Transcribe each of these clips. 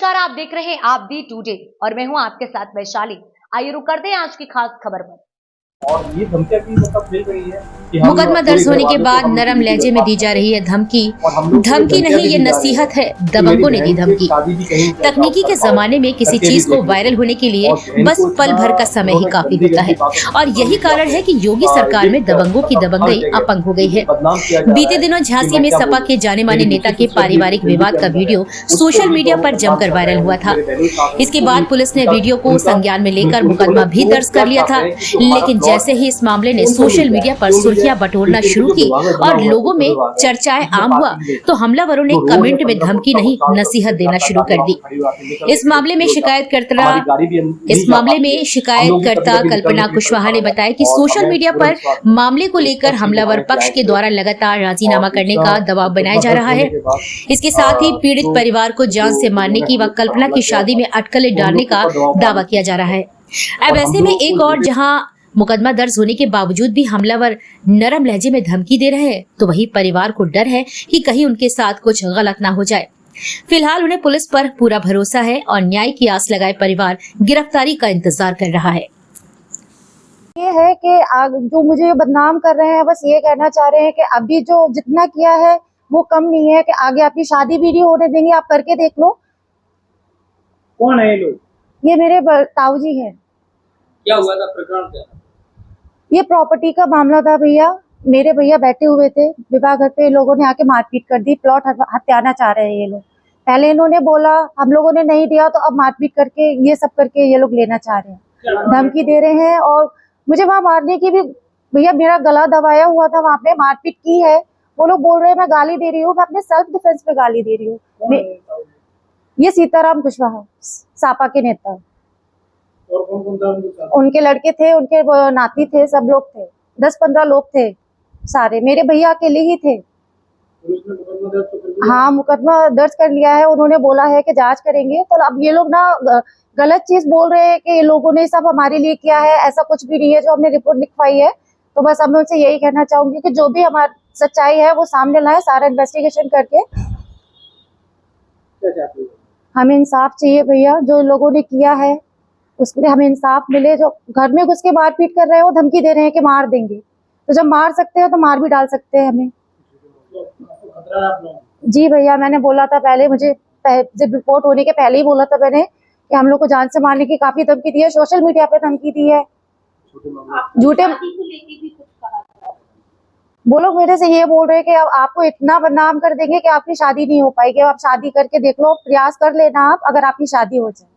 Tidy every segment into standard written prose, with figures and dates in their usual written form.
नमस्कार, आप देख रहे हैं आप दी टुडे और मैं हूं आपके साथ वैशाली। आइए रुक करते हैं आज की खास खबर पर। और ये धमकियां भी मतलब मिल रही है कि हम मुकदमा दर्ज होने के बाद नरम लहजे में दी जा रही है धमकी। धमकी नहीं, ये नसीहत है। दबंगों ने दी धमकी। तकनीकी के जमाने में किसी चीज को वायरल होने के लिए बस पल भर का समय ही काफी होता है और यही कारण है कि योगी सरकार में दबंगों की दबंगई अपंग हो गई है। बीते दिनों झांसी में सपा के जाने माने नेता के पारिवारिक विवाद का वीडियो सोशल मीडिया पर जमकर वायरल हुआ था। इसके बाद पुलिस ने वीडियो को संज्ञान में लेकर मुकदमा भी दर्ज कर लिया था, लेकिन जैसे ही इस मामले ने सोशल मीडिया पर सुर्खियां बटोरना शुरू की और लोगों में चर्चाएं आम हुआ, तो हमलावरों ने कमेंट में धमकी नहीं, नसीहत देना शुरू कर दी। इस मामले में शिकायतकर्ता कल्पना कुशवाहा ने बताया कि सोशल मीडिया पर मामले को लेकर हमलावर पक्ष के द्वारा लगातार राजीनामा करने का दबाव बनाया जा रहा है। इसके साथ ही पीड़ित परिवार को जान से मारने की व कल्पना की शादी में अटकलें डालने का दावा किया जा रहा है। अब ऐसे में एक और जहां मुकदमा दर्ज होने के बावजूद भी हमलावर नरम लहजे में धमकी दे रहे हैं, तो वही परिवार को डर है कि कहीं उनके साथ कुछ गलत ना हो जाए। फिलहाल उन्हें पुलिस पर पूरा भरोसा है और न्याय की आस लगाए परिवार गिरफ्तारी का इंतजार कर रहा है। ये है कि जो मुझे बदनाम कर रहे हैं, बस ये कहना चाह रहे हैं कि अभी जो जितना किया है वो कम नहीं है, कि आगे आपकी शादी भी नहीं होने देंगे, आप करके देख लो। कौन है ये लोग? ये मेरे ताऊ जी हैं। क्या हुआ था, प्रकरण क्या? ये प्रॉपर्टी का मामला था भैया। मेरे भैया बैठे हुए थे विवाह घर पे, लोगों ने आके मारपीट कर दी। प्लॉट हत्याना चाह रहे हैं ये लोग। पहले इन्होंने बोला, हम लोगों ने नहीं दिया, तो अब मारपीट करके ये सब करके ये लोग लेना चाह रहे हैं, धमकी दे रहे हैं। और मुझे वहां मारने की भी, भैया मेरा गला दबाया हुआ था, वहां पे मारपीट की है। वो लोग बोल रहे हैं मैं गाली दे रही हूँ, मैं अपने सेल्फ डिफेंस पे गाली दे रही हूँ। ये सीताराम कुशवाहा, सापा के नेता। और कौन था उनके साथ? उनके लड़के थे, उनके नाती थे, सब लोग थे, 10-15 लोग थे सारे। मेरे भैया अकेले ही थे। पुलिस ने मुकदमा दर्ज कर लिया? हाँ, मुकदमा दर्ज कर लिया है। उन्होंने बोला है कि जांच करेंगे। तो अब ये लोग ना गलत चीज बोल रहे हैं कि ये लोगों ने सब हमारे लिए किया है, ऐसा कुछ भी नहीं है जो हमने रिपोर्ट लिखवाई है। तो बस अब मैं उनसे यही कहना चाहूंगी कि जो भी हमारी सच्चाई है वो सामने लाए, सारा इन्वेस्टिगेशन करके। क्या चाहते हो? हमें इंसाफ चाहिए भैया, जो लोगों ने किया है उसके लिए हमें इंसाफ मिले। जो घर में घुस के मारपीट कर रहे हैं, वो धमकी दे रहे हैं कि मार देंगे, तो जब मार सकते हो तो मार भी डाल सकते हैं हमें। खतरा है आप लोगों को? जी भैया, मैंने बोला था पहले, मुझे जब रिपोर्ट होने के पहले ही बोला था मैंने कि हम लोग को जान से मारने की काफी धमकी दी है, सोशल मीडिया पे धमकी दी है। झूठे वो लोग मेरे से ये बोल रहे हैं कि अब आपको इतना बदनाम कर देंगे कि आपकी शादी नहीं हो पाएगी, अब आप शादी करके देख लो, प्रयास कर लेना आप, अगर आपकी शादी हो जाए।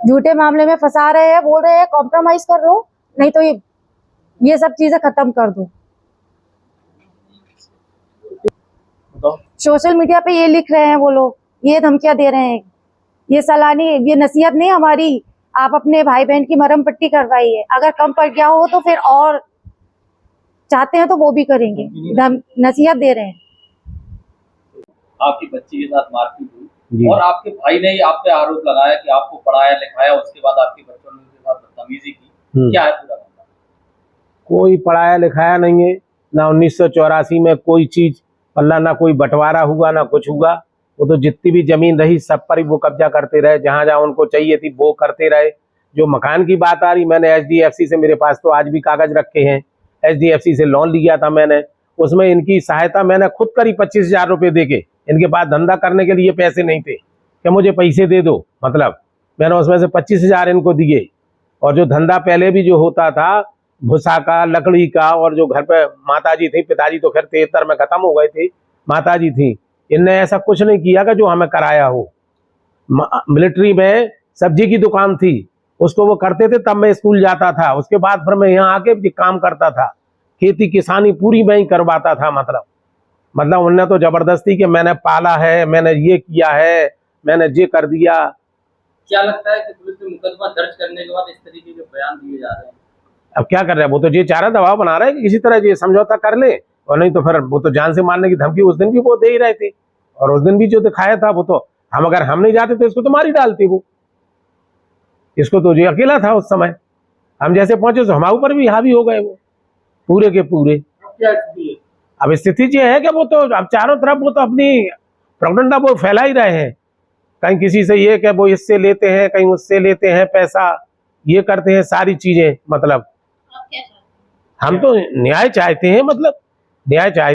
झूठे मामले में फंसा रहे हैं, बोल रहे हैं कॉम्प्रोमाइज कर लो, नहीं तो ये सब चीजें खत्म कर दो। सोशल मीडिया पे ये लिख रहे हैं वो लोग, ये धमकियां दे रहे हैं। ये सलानी, ये नसीहत नहीं हमारी, आप अपने भाई बहन की मरहम पट्टी करवाइए। अगर कम पड़ गया हो तो फिर और चाहते हैं तो वो भी करेंगे। नसीहत दे रहे हैं। आपकी बच्ची के साथ मारपीट हुई और आपके भाई ने आप पे आरोप लगाया कि आपको पढ़ाया लिखाया, उसके बाद आपके बच्चों ने उनके साथ बदतमीजी की। क्या है पूरा मामला? कोई पढ़ाया लिखाया नहीं है ना। 1984 में कोई चीज पल्ला, ना कोई बंटवारा हुआ ना कुछ हुआ। वो तो जितनी भी जमीन रही सब पर ही वो कब्जा करते रहे, जहां जहां उनको चाहिए थी वो करते रहे। जो मकान की बात आ रही, मैंने HDFC से, मेरे पास तो आज भी कागज रखे हैं, HDFC से लोन लिया था मैंने। उसमें इनकी सहायता मैंने खुद करी 25,000 रुपये दे के। इनके पास धंधा करने के लिए पैसे नहीं थे कि मुझे पैसे दे दो, मतलब मैंने उसमें से 25,000 इनको दिए। और जो धंधा पहले भी जो होता था भूसा का, लकड़ी का, और जो घर पे माताजी थी, पिताजी तो खैर 73 में खत्म हो गए थे, माताजी थी, इनने ऐसा कुछ नहीं किया कि जो हमें कराया हो। मिलिट्री में सब्जी की दुकान थी, उसको वो करते थे, तब मैं स्कूल जाता था। उसके बाद फिर मैं यहाँ आके भी काम करता था, खेती किसानी पूरी मैं ही करवाता था। मतलब उनने तो जबरदस्ती कि मैंने पाला है, मैंने ये किया है, मैंने ये कर दिया। क्या लगता है कि पुलिस ने मुकदमा दर्ज करने के बाद इस तरीके के बयान दिए जा रहे हैं? अब क्या कर रहे हैं, वो तो ये चाह रहे, दबाव बना रहे हैं कि किसी तरह ये समझौता कर ले, और नहीं तो फिर वो तो जान से मारने की धमकी उस दिन भी वो दे ही रहे थे। और उस दिन भी जो दिखाया था वो तो अगर हम नहीं जाते तो इसको तो मार ही डालते। वो इसको तो जो अकेला था उस समय, हम जैसे पहुंचे तो हमारे ऊपर भी हावी हो गए वो पूरे के पूरे। अब स्थिति ये है कि वो तो अब चारों तरफ वो तो अपनी प्रोपेगेंडा वो फैला ही रहे हैं कहीं किसी से ये कि वो इससे लेते हैं, कहीं उससे लेते हैं पैसा, ये करते हैं सारी चीजें। मतलब हम तो न्याय चाहते हैं, मतलब न्याय चाहते